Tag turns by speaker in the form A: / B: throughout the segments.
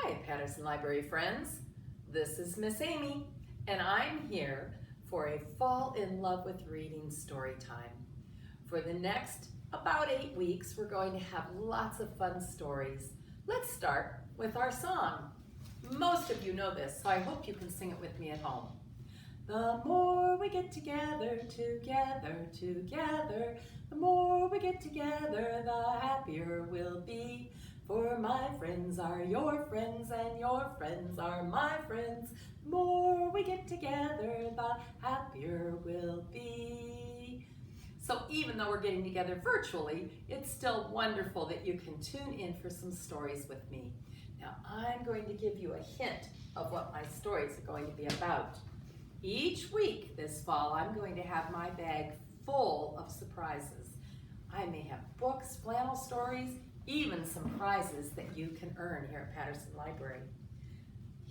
A: Hi, Patterson Library friends. This is Miss Amy, and I'm here for a Fall in Love with Reading story time. For the next about 8 weeks, we're going to have lots of fun stories. Let's start with our song. Most of you know this, so I hope you can sing it with me at home. The more we get together, the more we get together, the happier we'll be. For my friends are your friends and your friends are my friends. The more we get together, the happier we'll be. So even though we're getting together virtually, it's still wonderful that you can tune in for some stories with me. Now I'm going to give you a hint of what my stories are going to be about. Each week this fall, I'm going to have my bag full of surprises. I may have books, flannel stories, even some prizes that you can earn here at Patterson Library.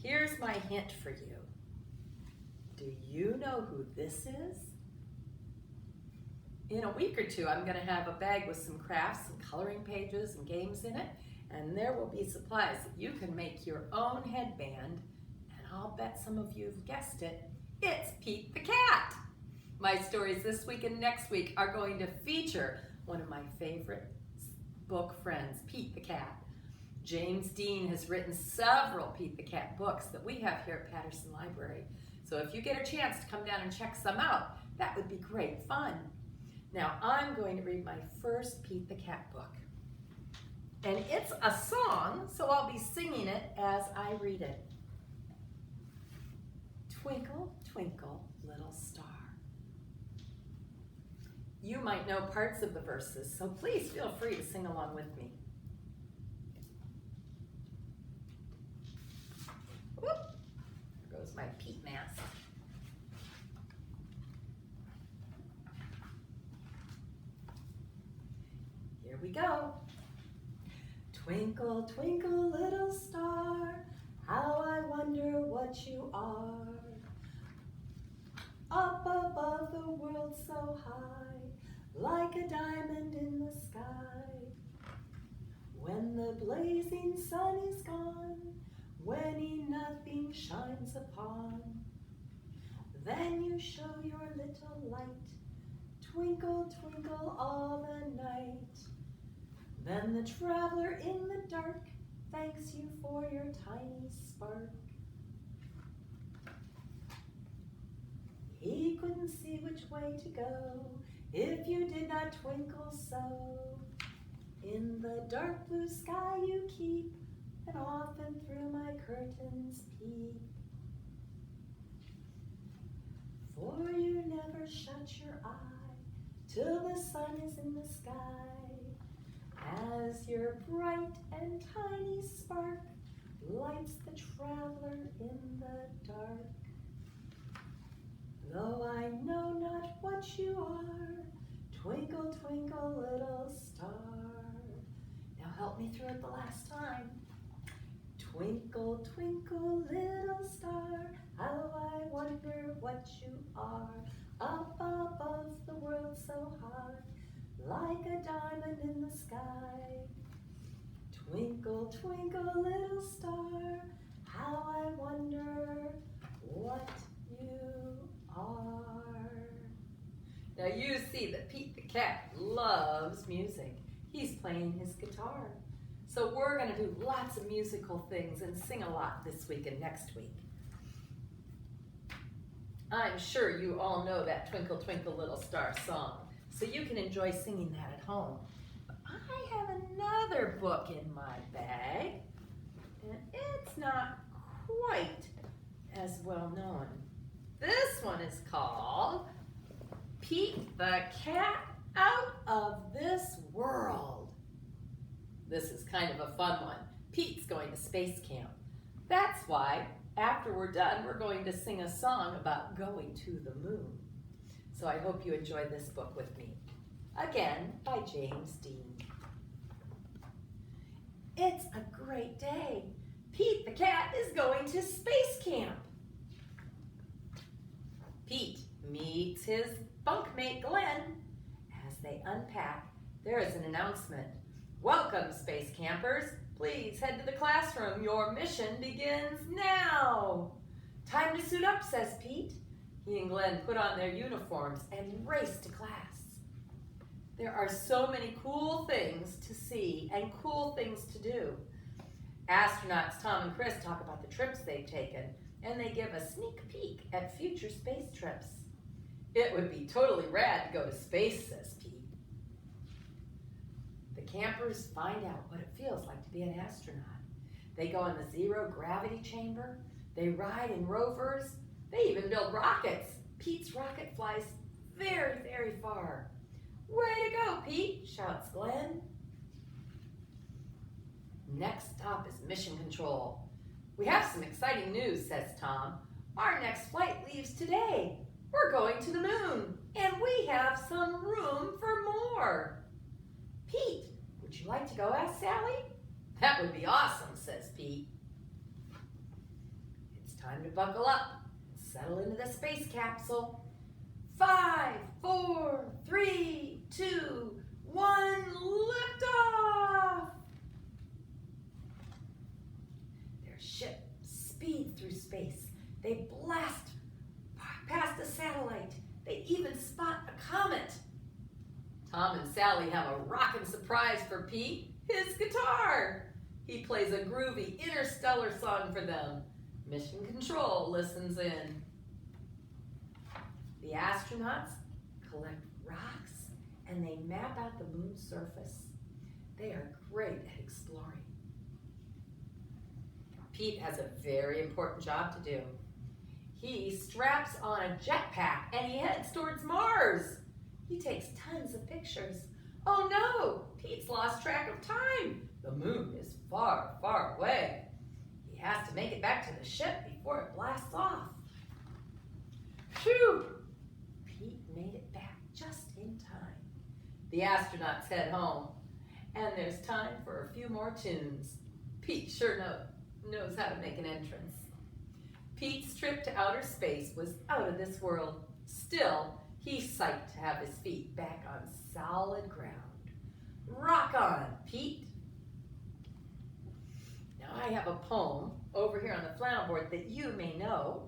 A: Here's my hint for you. Do you know who this is? In a week or two, I'm going to have a bag with some crafts and coloring pages and games in it, and there will be supplies that you can make your own headband, and I'll bet some of you have guessed it. It's Pete the Cat. My stories this week and next week are going to feature one of my favorite book friends, Pete the Cat. James Dean has written several Pete the Cat books that we have here at Patterson Library. So if you get a chance to come down and check some out, that would be great fun. Now I'm going to read my first Pete the Cat book. And it's a song, so I'll be singing it as I read it. Twinkle, twinkle, little star. You might know parts of the verses, so please feel free to sing along with me. Whoop, there goes my Pete mask. Here we go. Twinkle, twinkle, little star, how I wonder what you are. Up above the world so high, like a diamond in the sky. When the blazing sun is gone, when nothing shines upon, then you show your little light, twinkle, twinkle all the night. Then the traveler in the dark thanks you for your tiny spark. He couldn't see which way to go if you did not twinkle so. In the dark blue sky you keep, and often through my curtains peep. For you never shut your eye till the sun is in the sky, as your bright and tiny spark lights the traveler in the dark. Though I know not what you are, twinkle, twinkle, little star. Now help me through it the last time. Twinkle, twinkle, little star, how I wonder what you are. Up above the world so high, like a diamond in the sky. Twinkle, twinkle, little star, how I wonder what you are. Now you see that Pete the Cat loves music. He's playing his guitar. So we're going to do lots of musical things and sing a lot this week and next week. I'm sure you all know that Twinkle, Twinkle, Little Star song, so you can enjoy singing that at home. But I have another book in my bag, and it's not quite as well known. This one is called Pete the Cat Out of This World. This is kind of a fun one. Pete's going to space camp. That's why, after we're done, we're going to sing a song about going to the moon. So I hope you enjoy this book with me. Again, by James Dean. It's a great day. Pete the Cat is going to space camp. Pete meets his bunkmate Glenn. As they unpack, there is an announcement. Welcome, space campers. Please head to the classroom. Your mission begins now. Time to suit up, says Pete. He and Glenn put on their uniforms and raced to class. There are so many cool things to see and cool things to do. Astronauts Tom and Chris talk about the trips they've taken, and they give a sneak peek at future space trips. It would be totally rad to go to space, says Pete. The campers find out what it feels like to be an astronaut. They go in the zero gravity chamber. They ride in rovers. They even build rockets. Pete's rocket flies very, very far. Way to go, Pete, shouts Glenn. Next stop is mission control. We have some exciting news, says Tom. Our next flight leaves today. We're going to the moon, and we have some room for more. Pete, would you like to go, asked Sally. That would be awesome, says Pete. It's time to buckle up and settle into the space capsule. 5, 4, 3, 2, 1, lift off! Their ship speeds through space. They blast past a satellite. They even spot a comet. Tom and Sally have a rockin' surprise for Pete, his guitar. He plays a groovy interstellar song for them. Mission Control listens in. The astronauts collect rocks and they map out the moon's surface. They are great at exploring. Pete has a very important job to do. He straps on a jetpack and he heads towards Mars. He takes tons of pictures. Oh no, Pete's lost track of time. The moon is far, far away. He has to make it back to the ship before it blasts off. Phew! Pete made it back just in time. The astronauts head home, and there's time for a few more tunes. Pete sure knows how to make an entrance. Pete's trip to outer space was out of this world. Still, he's psyched to have his feet back on solid ground. Rock on, Pete! Now I have a poem over here on the flannel board that you may know.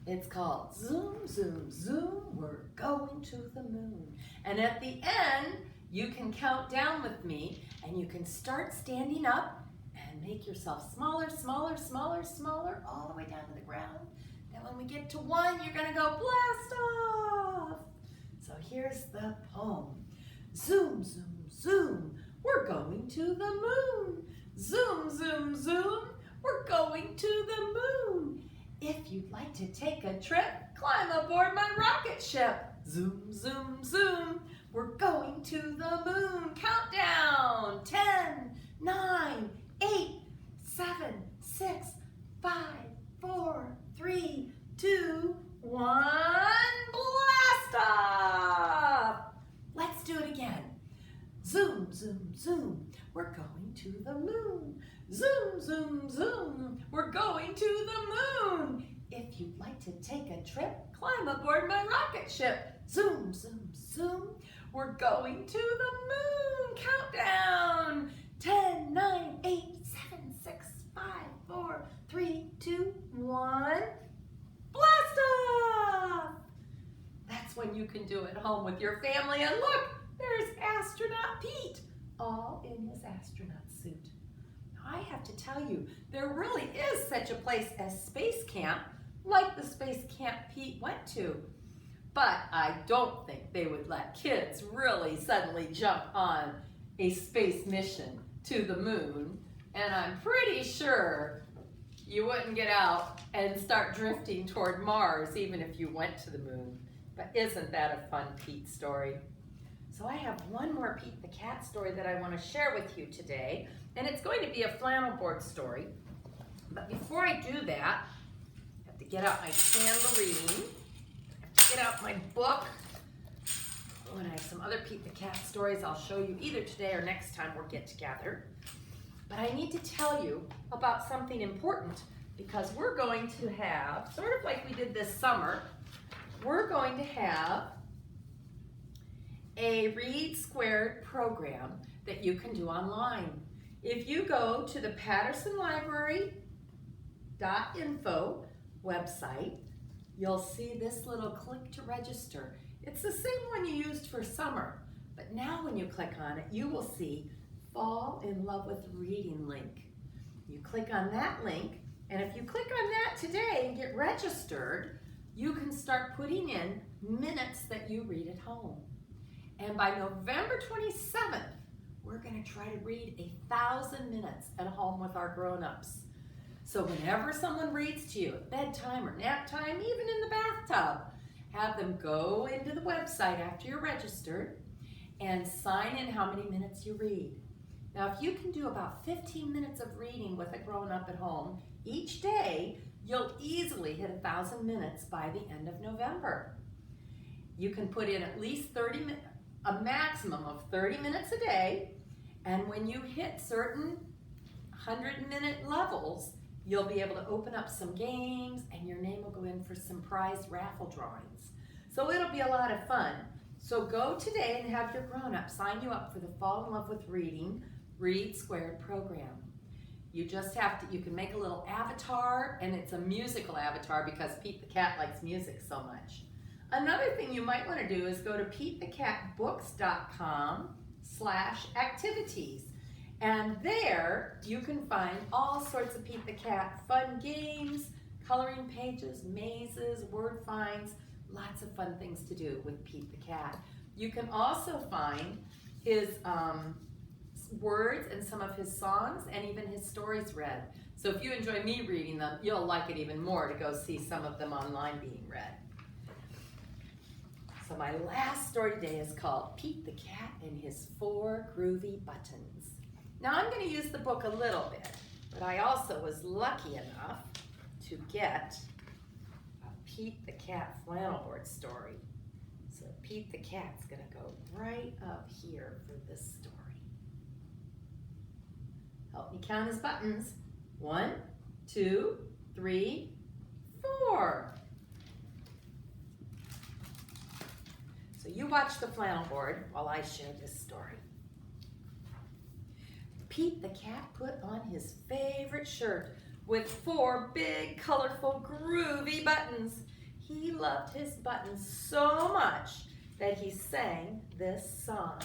A: It's called Zoom, Zoom, Zoom, we're going to the moon. And at the end, you can count down with me and you can start standing up and make yourself smaller, smaller, smaller, smaller, all the way down to the ground. Then when we get to 1, you're gonna go blast off. So here's the poem. Zoom, zoom, zoom, we're going to the moon. Zoom, zoom, zoom, we're going to the moon. If you'd like to take a trip, climb aboard my rocket ship. Zoom, zoom, zoom, we're going to the moon. Countdown, 10, 9, 8, 7, 6, 5, 4, 3, 2, 1, blast off! Let's do it again. Zoom, zoom, zoom, we're going to the moon. Zoom, zoom, zoom, we're going to the moon. If you'd like to take a trip, climb aboard my rocket ship. Zoom, zoom, zoom, we're going to the moon. Countdown, 10, 9, 8, 7, 6, 5, 4, 3, 2, 1, blast off! That's when you can do it home with your family. And look, there's astronaut Pete, all in his astronaut suit. Now, I have to tell you, there really is such a place as space camp, like the space camp Pete went to. But I don't think they would let kids really suddenly jump on a space mission to the moon. And I'm pretty sure you wouldn't get out and start drifting toward Mars even if you went to the moon. But isn't that a fun Pete story? So I have one more Pete the Cat story that I want to share with you today. And it's going to be a flannel board story. But before I do that, I have to get out my tambourine. I have to get out my book. Oh, and I have some other Pete the Cat stories I'll show you either today or next time we'll get together. But I need to tell you about something important because we're going to have, sort of like we did this summer, we're going to have a Read Squared program that you can do online. If you go to the pattersonlibrary.info website, you'll see this little click to register. It's the same one you used for summer, but now when you click on it, you will see Fall in Love with Reading link. You click on that link, and if you click on that today and get registered, you can start putting in minutes that you read at home. And by November 27th, we're going to try to read 1,000 minutes at home with our grown-ups. So whenever someone reads to you at bedtime or nap time, even in the bathtub, have them go into the website after you're registered and sign in how many minutes you read. Now, if you can do about 15 minutes of reading with a grown-up at home each day, you'll easily hit 1,000 minutes by the end of November. You can put in at least a maximum of 30 minutes a day, and when you hit certain 100-minute levels, you'll be able to open up some games and your name will go in for some prize raffle drawings. So it'll be a lot of fun. So go today and have your grown-up sign you up for the Fall in Love with Reading Read Squared program. You just have to, you can make a little avatar, and it's a musical avatar because Pete the Cat likes music so much. Another thing you might want to do is go to PeteTheCatBooks.com/activities. And there you can find all sorts of Pete the Cat fun games, coloring pages, mazes, word finds, lots of fun things to do with Pete the Cat. You can also find his words and some of his songs and even his stories read. So if you enjoy me reading them, you'll like it even more to go see some of them online being read. So my last story today is called Pete the Cat and His 4 Groovy Buttons. Now I'm going to use the book a little bit, but I also was lucky enough to get a Pete the Cat flannel board story. So Pete the Cat's going to go right up here for this story. Help me count his buttons. 1, 2, 3, 4. So you watch the flannel board while I share this story. Pete the Cat put on his favorite shirt with 4 big, colorful, groovy buttons. He loved his buttons so much that he sang this song.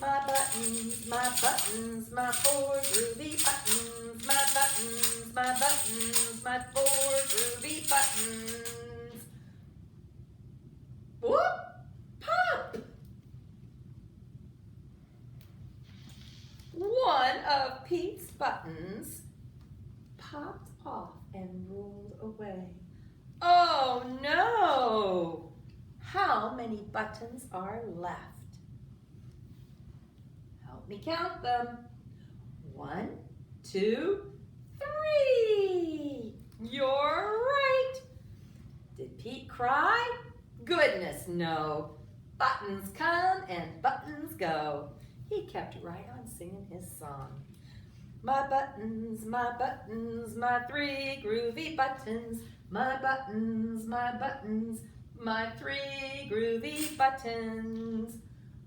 A: My buttons, my 4 groovy buttons. My buttons, my 4 groovy buttons. Whoop! Pop! One of Pete's buttons popped off and rolled away. Oh no! How many buttons are left? Help me count them. 1, 2, 3. You're right. Did Pete cry? Goodness, no. Buttons come and buttons go. He kept right on singing his song. My buttons, my 3 groovy buttons. My buttons, my 3 groovy buttons.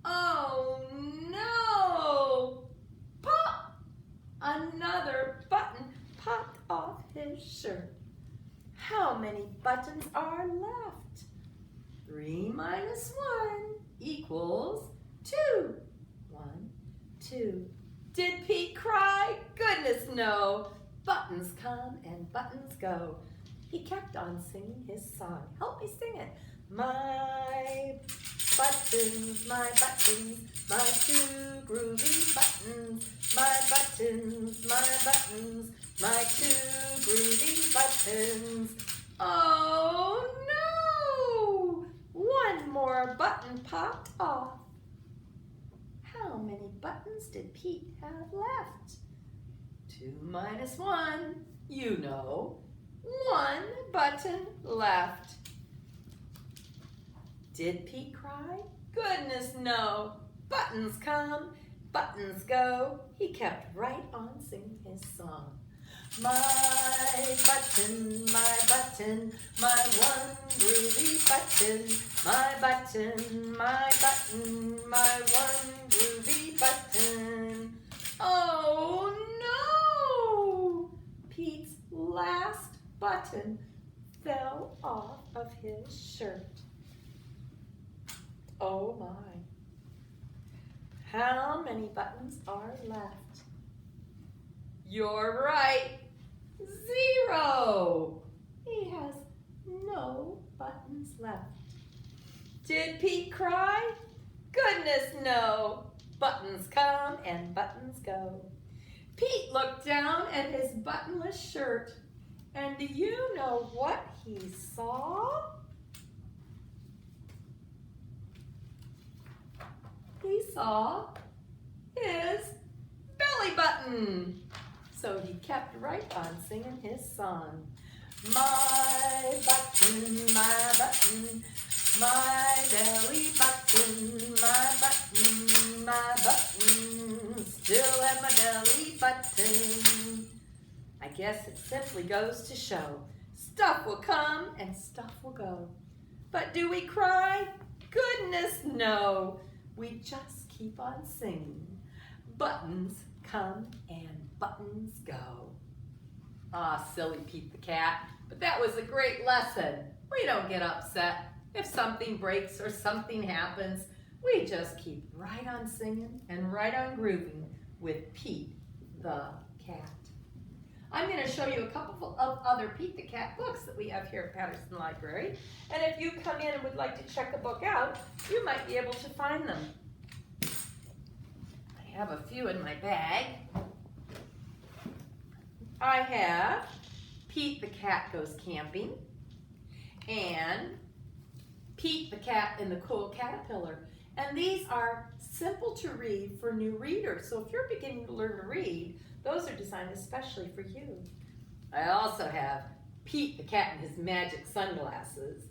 A: Oh no! Pop! Another button popped off his shirt. How many buttons are left? 3 minus 1 equals 2. 1, 2. Did Pete cry? Goodness no. Buttons come and buttons go. He kept on singing his song. Help me sing it. My buttons, my 2 groovy buttons. My buttons, my 2 groovy buttons. Oh no! One more button popped off. How many buttons did Pete have left? 2 minus 1, you know. 1 button left. Did Pete cry? Goodness no. Buttons come, buttons go. He kept right on singing his song. My button, my one groovy button. My button, my one groovy button. Oh no! Pete's last button fell off of his shirt. Oh my. How many buttons are left? You're right. 0. He has no buttons left. Did Pete cry? Goodness no. Buttons come and buttons go. Pete looked down at his buttonless shirt, and do you know what he saw? He saw his belly button. So he kept right on singing his song. My button, my belly button, my button, still have my belly button. I guess it simply goes to show, stuff will come and stuff will go. But do we cry? Goodness no. We just keep on singing. Buttons come and buttons go. Ah, silly Pete the cat, but that was a great lesson. We don't get upset if something breaks or something happens. We just keep right on singing and right on grooving with Pete the cat. I'm going to show you a couple of other Pete the Cat books that we have here at Patterson Library. And if you come in and would like to check a book out, you might be able to find them. I have a few in my bag. I have Pete the Cat Goes Camping and Pete the Cat and the Cool Caterpillar. And these are simple to read for new readers. So if you're beginning to learn to read, those are designed especially for you. I also have Pete the Cat and His Magic Sunglasses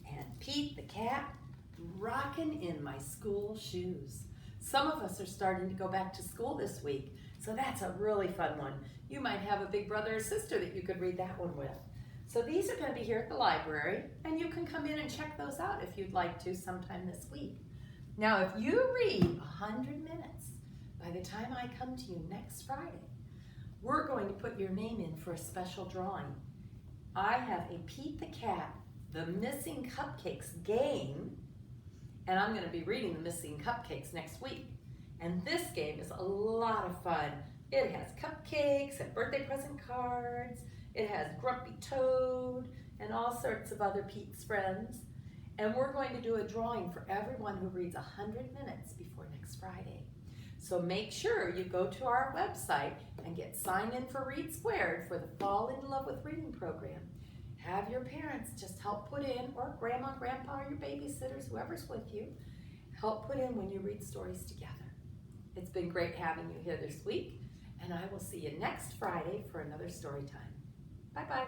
A: and Pete the Cat Rockin' in My School Shoes. Some of us are starting to go back to school this week, so that's a really fun one. You might have a big brother or sister that you could read that one with. So these are going to be here at the library, and you can come in and check those out if you'd like to sometime this week. Now, if you read 100 minutes by the time I come to you next Friday, we're going to put your name in for a special drawing. I have a Pete the Cat, The Missing Cupcakes game, and I'm going to be reading The Missing Cupcakes next week. And this game is a lot of fun. It has cupcakes and birthday present cards. It has Grumpy Toad and all sorts of other Pete's friends. And we're going to do a drawing for everyone who reads 100 minutes before next Friday. So make sure you go to our website and get signed in for Read Squared for the Fall in Love with Reading program. Have your parents just help put in, or grandma, grandpa, or your babysitters, whoever's with you, help put in when you read stories together. It's been great having you here this week, and I will see you next Friday for another story time. Bye-bye.